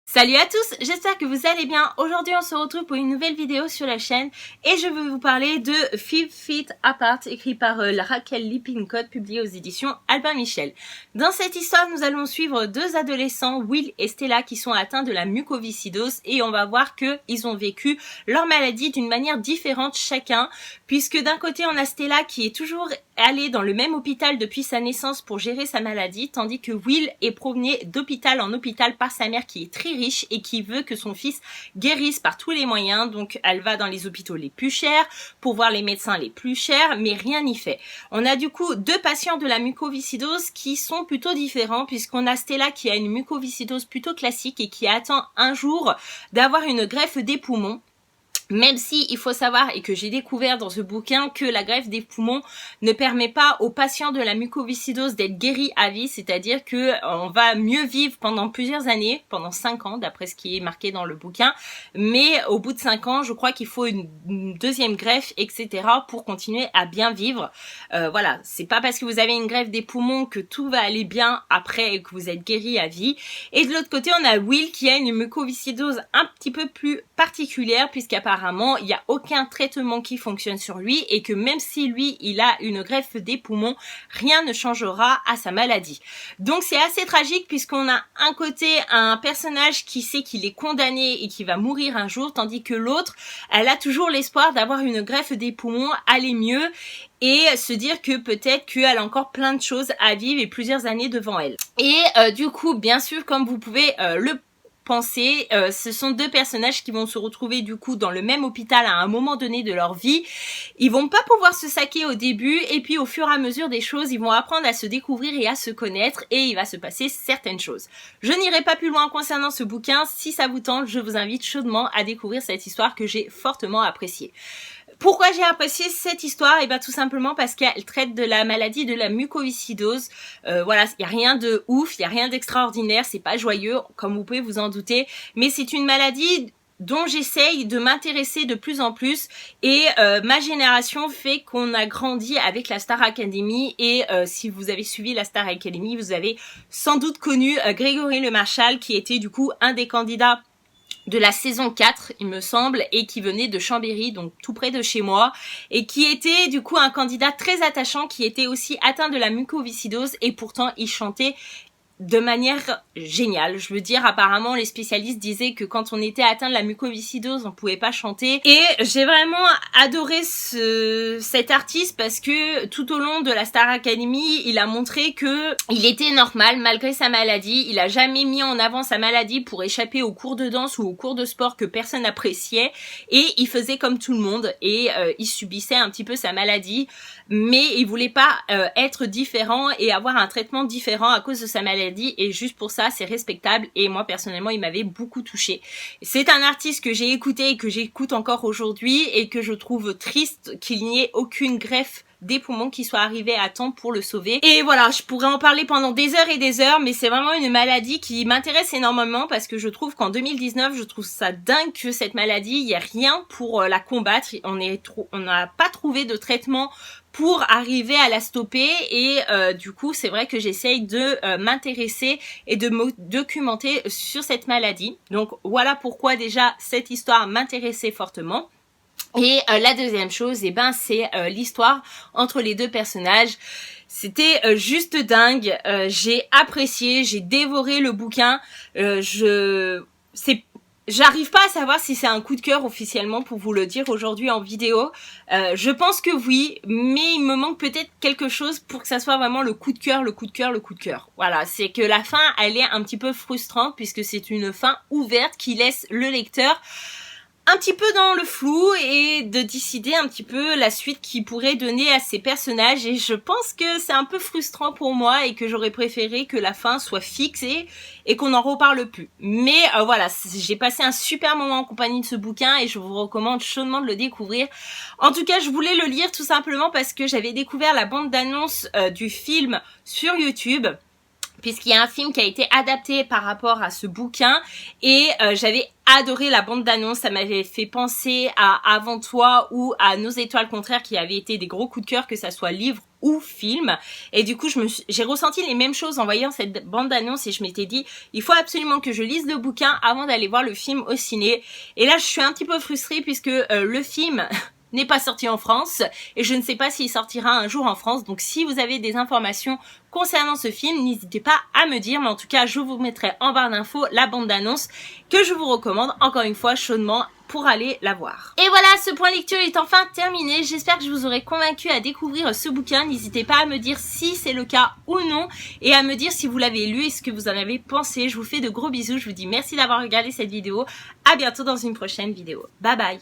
Salut à tous, j'espère que vous allez bien. Aujourd'hui on se retrouve pour une nouvelle vidéo sur la chaîne et je vais vous parler de 5 Feet Apart écrit par Raquel Lippincott, publié aux éditions Albin Michel. Dans cette histoire nous allons suivre deux adolescents, Will et Stella, qui sont atteints de la mucoviscidose et on va voir qu'ils ont vécu leur maladie d'une manière différente chacun, puisque d'un côté on a Stella qui est toujours allée dans le même hôpital depuis sa naissance pour gérer sa maladie, tandis que Will est promené d'hôpital en hôpital par sa mère qui est très riche et qui veut que son fils guérisse par tous les moyens. Donc elle va dans les hôpitaux les plus chers pour voir les médecins les plus chers, mais rien n'y fait. On a du coup deux patients de la mucoviscidose qui sont plutôt différents, puisqu'on a Stella qui a une mucoviscidose plutôt classique et qui attend un jour d'avoir une greffe des poumons. Même si il faut savoir, et que j'ai découvert dans ce bouquin, que la greffe des poumons ne permet pas aux patients de la mucoviscidose d'être guéris à vie, c'est-à-dire que on va mieux vivre pendant plusieurs années, pendant 5 ans d'après ce qui est marqué dans le bouquin, mais au bout de 5 ans, je crois qu'il faut une deuxième greffe, etc. pour continuer à bien vivre. Voilà, c'est pas parce que vous avez une greffe des poumons que tout va aller bien après et que vous êtes guéri à vie. Et de l'autre côté, on a Will qui a une mucoviscidose un petit peu plus particulière, puisqu'apparemment il n'y a aucun traitement qui fonctionne sur lui et que même si lui il a une greffe des poumons, rien ne changera à sa maladie. Donc c'est assez tragique, puisqu'on a un côté un personnage qui sait qu'il est condamné et qui va mourir un jour, tandis que l'autre, elle a toujours l'espoir d'avoir une greffe des poumons, aller mieux et se dire que peut-être qu'elle a encore plein de choses à vivre et plusieurs années devant elle. Et du coup, bien sûr, comme vous pouvez le penser, ce sont deux personnages qui vont se retrouver du coup dans le même hôpital à un moment donné de leur vie. Ils vont pas pouvoir se saquer au début, et puis au fur et à mesure des choses, ils vont apprendre à se découvrir et à se connaître, et il va se passer certaines choses. Je n'irai pas plus loin concernant ce bouquin. Si ça vous tente, je vous invite chaudement à découvrir cette histoire que j'ai fortement appréciée. Pourquoi j'ai apprécié cette histoire? Et bien tout simplement parce qu'elle traite de la maladie de la mucoviscidose. Voilà, il n'y a rien de ouf, il n'y a rien d'extraordinaire, c'est pas joyeux comme vous pouvez vous en douter, mais c'est une maladie dont j'essaye de m'intéresser de plus en plus, et ma génération fait qu'on a grandi avec la Star Academy, et si vous avez suivi la Star Academy, vous avez sans doute connu Grégory Le Marchal, qui était du coup un des candidats de la saison 4, il me semble, et qui venait de Chambéry, donc tout près de chez moi, et qui était du coup un candidat très attachant, qui était aussi atteint de la mucoviscidose, et pourtant il chantait de manière géniale. Je veux dire, apparemment les spécialistes disaient que quand on était atteint de la mucoviscidose, on pouvait pas chanter. Et j'ai vraiment adoré cet artiste, parce que tout au long de la Star Academy, il a montré que il était normal malgré sa maladie. Il a jamais mis en avant sa maladie pour échapper aux cours de danse ou aux cours de sport que personne appréciait, et il faisait comme tout le monde, et il subissait un petit peu sa maladie, mais il voulait pas être différent et avoir un traitement différent à cause de sa maladie. Et juste pour ça c'est respectable, et moi personnellement il m'avait beaucoup touchée. C'est un artiste que j'ai écouté et que j'écoute encore aujourd'hui, et que je trouve triste qu'il n'y ait aucune greffe des poumons qui soit arrivée à temps pour le sauver. Et voilà, je pourrais en parler pendant des heures et des heures, mais c'est vraiment une maladie qui m'intéresse énormément, parce que je trouve qu'en 2019, je trouve ça dingue que cette maladie, il n'y a rien pour la combattre. On n'a pas trouvé de traitement pour arriver à la stopper, et du coup c'est vrai que j'essaye de m'intéresser et de me documenter sur cette maladie. Donc voilà pourquoi déjà cette histoire m'intéressait fortement. Et la deuxième chose, et ben c'est l'histoire entre les deux personnages. C'était juste dingue. J'ai apprécié, j'ai dévoré le bouquin. J'arrive pas à savoir si c'est un coup de cœur officiellement pour vous le dire aujourd'hui en vidéo. Je pense que oui, mais il me manque peut-être quelque chose pour que ça soit vraiment le coup de cœur, le coup de cœur, le coup de cœur. Voilà, c'est que la fin, elle est un petit peu frustrante, puisque c'est une fin ouverte qui laisse le lecteur un petit peu dans le flou, et de décider un petit peu la suite qu'il pourrait donner à ces personnages. Et je pense que c'est un peu frustrant pour moi, et que j'aurais préféré que la fin soit fixée et qu'on n'en reparle plus. Mais voilà, j'ai passé un super moment en compagnie de ce bouquin, et je vous recommande chaudement de le découvrir. En tout cas, je voulais le lire tout simplement parce que j'avais découvert la bande d'annonce du film sur YouTube, puisqu'il y a un film qui a été adapté par rapport à ce bouquin et j'avais adoré la bande d'annonce, ça m'avait fait penser à Avant toi ou à Nos étoiles contraires qui avaient été des gros coups de cœur, que ça soit livre ou film, et du coup j'ai ressenti les mêmes choses en voyant cette bande d'annonce et je m'étais dit il faut absolument que je lise le bouquin avant d'aller voir le film au ciné. Et là je suis un petit peu frustrée puisque le film n'est pas sorti en France et je ne sais pas s'il sortira un jour en France. Donc si vous avez des informations concernant ce film, n'hésitez pas à me dire, mais en tout cas je vous mettrai en barre d'infos la bande d'annonce que je vous recommande encore une fois chaudement pour aller la voir. Et voilà, ce point lecture est enfin terminé. J'espère que je vous aurai convaincu à découvrir ce bouquin. N'hésitez pas à me dire si c'est le cas ou non et à me dire si vous l'avez lu et ce que vous en avez pensé. Je vous fais de gros bisous. Je vous dis merci d'avoir regardé cette vidéo. À bientôt dans une prochaine vidéo. Bye bye.